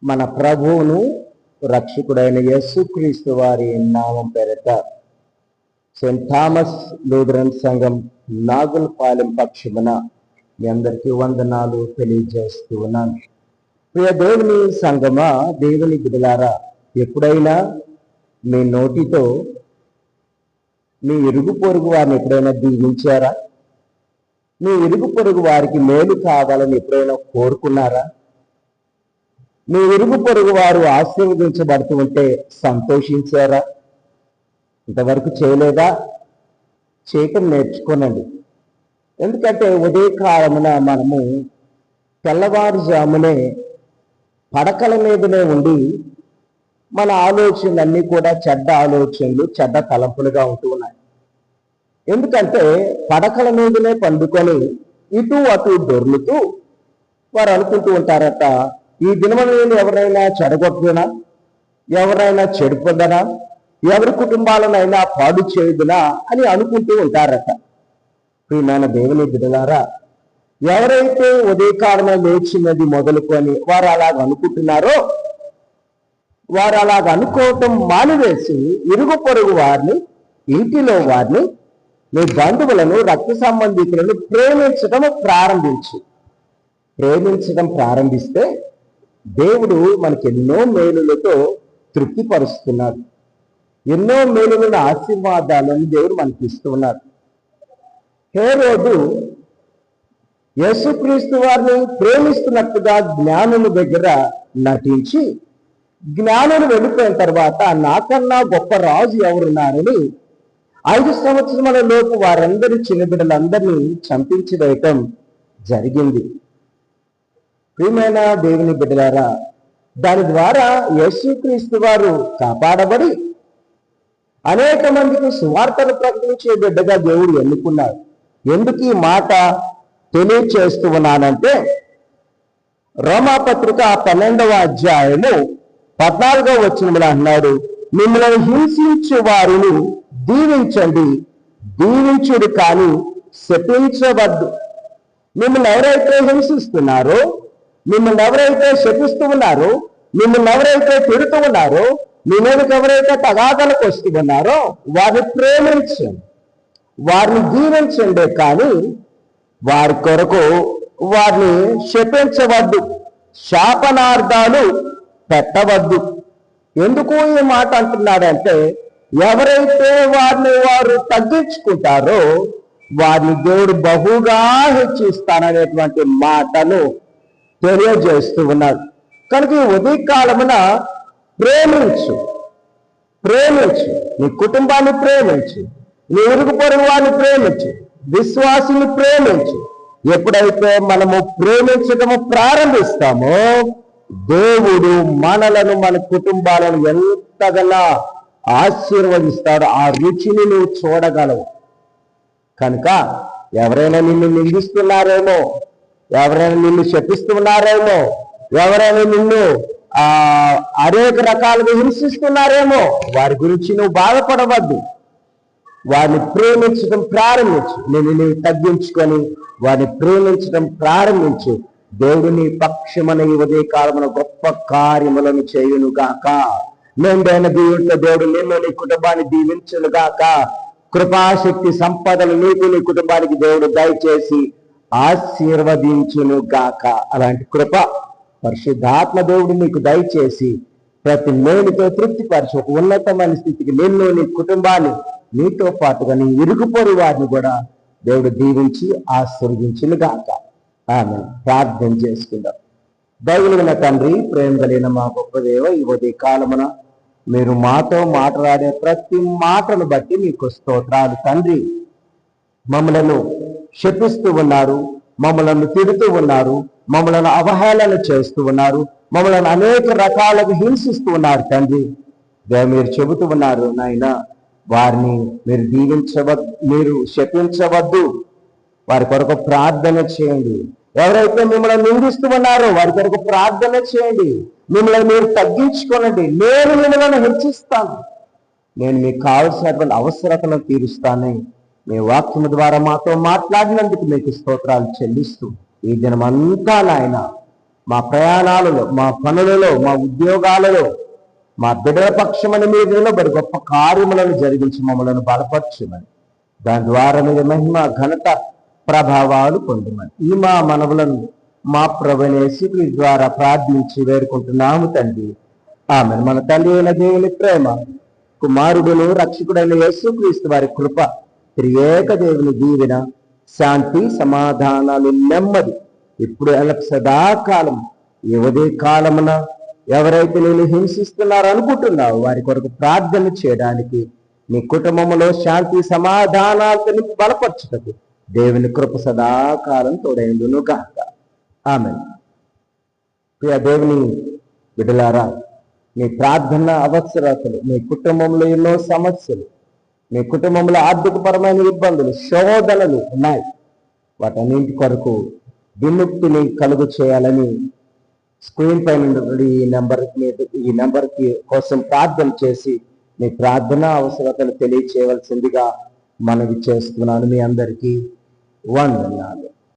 మన ప్రభువును రక్షకుడైన యేసుక్రీస్తు వారి నామం పేరిట సెయింట్ థామస్ లూథరన్ సంఘం నాగులపాలెం పక్షమున మీ అందరికీ వందనాలు తెలియజేస్తూ ఉన్నాను. ప్రియ దేవుని సంఘమా, దేవుని బిడ్డలారా, ఎప్పుడైనా మీ నోటితో మీ ఇరుగు పొరుగు వారిని ఎప్పుడైనా దీవించారా? మీ ఇరుగు పొరుగు వారికి మేలు కావాలని ఎప్పుడైనా కోరుకున్నారా? మీ ఇరుగు పొరుగు వారు ఆశీర్వదించబడుతూ ఉంటే సంతోషించారా? ఇంతవరకు చేయలేదా? చేయటం నేర్చుకోనండి. ఎందుకంటే ఉదయకాలమున మనము తెల్లవారుజామునే పడకల మీదనే ఉండి మన ఆలోచనలన్నీ కూడా చెడ్డ ఆలోచనలు, చెడ్డ తలంపులుగా ఉంటూ ఉన్నాయి. ఎందుకంటే పడకల మీదనే పండుకొని ఇటు అటు దొర్లుతూ వారు అనుకుంటూ ఉంటారట, ఈ దినములను ఎవరైనా చెడగొట్టునా, ఎవరైనా చెడిపోదనా, ఎవరి కుటుంబాలనైనా పాడు చేయదునా అని అనుకుంటూ ఉంటారట. ప్రియమైన దేవుని బిడ్డలారా, ఎవరైతే ఉదయకాలమే లేచినది మొదలుకొని వారు అలాగ అనుకుంటున్నారో, వారు అలాగ అనుకోవటం మానివేసి ఇరుగు పొరుగు వారిని, ఇంటిలో వారిని, మీ బంధువులను, రక్త సంబంధికులను ప్రేమించడం ప్రారంభిస్తే దేవుడు మనకి ఎన్నో మేలులతో తృప్తిపరుస్తున్నాడు. ఎన్నో మేలులను, ఆశీర్వాదాలను దేవుడు మనకి ఇస్తున్నాడు. హేరోదు యేసుక్రీస్తు వారిని ప్రేమిస్తున్నట్టుగా జ్ఞానుల దగ్గర నటించి, జ్ఞానులు వెళ్ళిపోయిన తర్వాత నాకన్నా గొప్ప రాజు ఎవరున్నారని 5 సంవత్సరముల లోపు వారందరి చిన్నబిడ్డలందరినీ చంపించి వేయటం జరిగింది. ప్రియమైన దేవుని బిడ్డలారా, దాని ద్వారా యేసుక్రీస్తు వారు కాపాడబడి అనేక మందికి సువార్తను ప్రకటించే బిడ్డగా దేవుడు ఎన్నుకున్నాడు. ఎందుకు ఈ మాట తెలియచేస్తూ ఉన్నానంటే, రోమాపత్రిక 12వ అధ్యాయము 14వ వచనములో అన్నాడు, మిమ్మల్ని హింసించు వారిని దీవించండి, దీవించుడు కానీ శపించవద్దు. మిమ్మల్ని ఎవరైతే హింసిస్తున్నారో, మిమ్మల్ని ఎవరైతే శపిస్తూ ఉన్నారో, మిమ్మల్ని ఎవరైతే తిడుతూ ఉన్నారో, మీ మీదకి ఎవరైతే తగాదలకు వస్తూ ఉన్నారో వారిని ప్రేమించండి, వారిని దీవించండి, కానీ వారి కొరకు వారిని శపించవద్దు, శాపనార్థాలు పెట్టవద్దు. ఎందుకు ఈ మాట అంటున్నాడంటే, ఎవరైతే వారిని వారు తగ్గించుకుంటారో వారిని దేవుడు బహుగా హెచ్చిస్తాననేటువంటి మాటను తెలియజేస్తూ ఉన్నాడు. కనుక ఈ ఉదయకాలమున ప్రేమించు, నీ కుటుంబాన్ని ప్రేమించు, నీ ఇరుగు పొరుగు వారిని ప్రేమించు, విశ్వాసిని ప్రేమించు. ఎప్పుడైతే మనము ప్రేమించడము ప్రారంభిస్తామో దేవుడు మనలను, మన కుటుంబాలను ఎంతగానో ఆశీర్వదిస్తాడు. ఆ రుచిని నువ్వు చూడగలవు. కనుక ఎవరైనా నిన్ను నిందిస్తున్నారేమో, ఎవరైనా నిన్ను శపిస్తున్నారేమో, ఎవరైనా నిన్ను అనేక రకాలుగా హింసిస్తున్నారేమో, వారి గురించి నువ్వు బాధపడవద్దు. వారిని ప్రేమించడం ప్రారంభించు. నీవు తగ్గించుకొని వారిని ప్రేమించడం ప్రారంభించు. దేవుడు నీ పక్షమన ఈ ఉదయకాలమున గొప్ప కార్యములను చేయును గాక. మెండైన దీవులతో దేవుడు నిన్ను, నీ కుటుంబాన్ని దీవించును గాక. కృపాశక్తి సంపదలు నీకు, నీ కుటుంబానికి దేవుడు దయచేసి ఆశీర్వదించును గాక. అలాంటి కృప పరిశుద్ధాత్మ దేవుడు నీకు దయచేసి ప్రతి మేలుతో తృప్తిపరిచి ఒక ఉన్నతమైన స్థితికి నిన్ను, నీ కుటుంబాన్ని, నీతో పాటుగా నీ ఇరుగు పొరుగు వారిని కూడా దేవుడు దీవించి ఆశీర్వదించును గాక. ఆమె ప్రార్థన చేసుకుందాం. దైవమైన తండ్రి, ప్రేమ కలిగిన మా గొప్ప దేవ, ఈ ఉదయ కాలమున మీరు మాతో మాట్లాడే ప్రతి మాటను బట్టి మీకు స్తోత్రాలు తండ్రి. మమ్మలను శపిస్తూ ఉన్నారు, మమ్మలను తిడుతూ ఉన్నారు, మమ్మలను అవహేళన చేస్తూ ఉన్నారు, మమ్మలను అనేక రకాలుగా హింసిస్తూ ఉన్నారు తండ్రి. మీరు చెబుతూ ఉన్నారు నాయన, వారిని మీరు దీవించవద్దు, మీరు శపించవద్దు, వారి కొరకు ప్రార్థన చేయండి. ఎవరైతే మిమ్మల్ని నిందిస్తూ ఉన్నారో వారి కొరకు ప్రార్థన చేయండి. మిమ్మల్ని మీరు తగ్గించుకోనండి, నేను మిమ్మల్ని హెచ్చిస్తాను, నేను మీకు కావలసినటువంటి అవసరతను తీరుస్తాను. మీ వాక్యం ద్వారా మాతో మాట్లాడినందుకు మీకు స్తోత్రాలు చెల్లిస్తూ ఈ దినమంతా నాయన మా ప్రయాణాలలో, మా పనులలో, మా ఉద్యోగాలలో, మా బిడ్డల పక్షమని మీరు నిలబడి గొప్ప కార్యములను జరిగించి మమ్మలను బలపరచుమని, దాని ద్వారా మీరు మహిమ, ఘనత, ప్రభావాలు పొందమని ఈ మా మనవులను మా ప్రభువైన యేసుక్రీస్తు ద్వారా ప్రార్థించి వేడుకుంటున్నాము తండ్రి. ఆమేన్. మన తండ్రి అయిన దేవుని ప్రేమ, కుమారుడును రక్షకుడైన యేసుక్రీస్తు వారి కృప, త్రియేక దేవుని దీవెన, శాంతి, సమాధానాలు, నెమ్మది ఇప్పుడు ఎల్లప్పుడూ సదాకాలం ఈ ఉదయ కాలమున ఎవరైతే నేను హింసిస్తున్నారు అనుకుంటున్నావు వారి కొరకు ప్రార్థన చేయడానికి, నీ కుటుంబంలో శాంతి సమాధానాలతో నింపి బలపరచుటకు దేవుని కృప సదాకాలం తోడైండును గాక. ఆమేన్. ప్రియ దేవుని బిడ్డలారా, మీ ప్రార్థన అవసరతలు, మీ కుటుంబంలో ఎన్నో సమస్యలు, మీ కుటుంబంలో ఆర్థికపరమైన ఇబ్బందులు, శోధనలు ఉన్నాయి. వాటన్నింటి కొరకు విముక్తిని కలుగు చేయాలని స్క్రీన్ పైన ఈ నెంబర్కి కోసం ప్రార్థన చేసి మీ ప్రార్థన అవసరతలు తెలియచేయవలసిందిగా మనవి చేస్తున్నాను. మీ అందరికీ వందనాలు.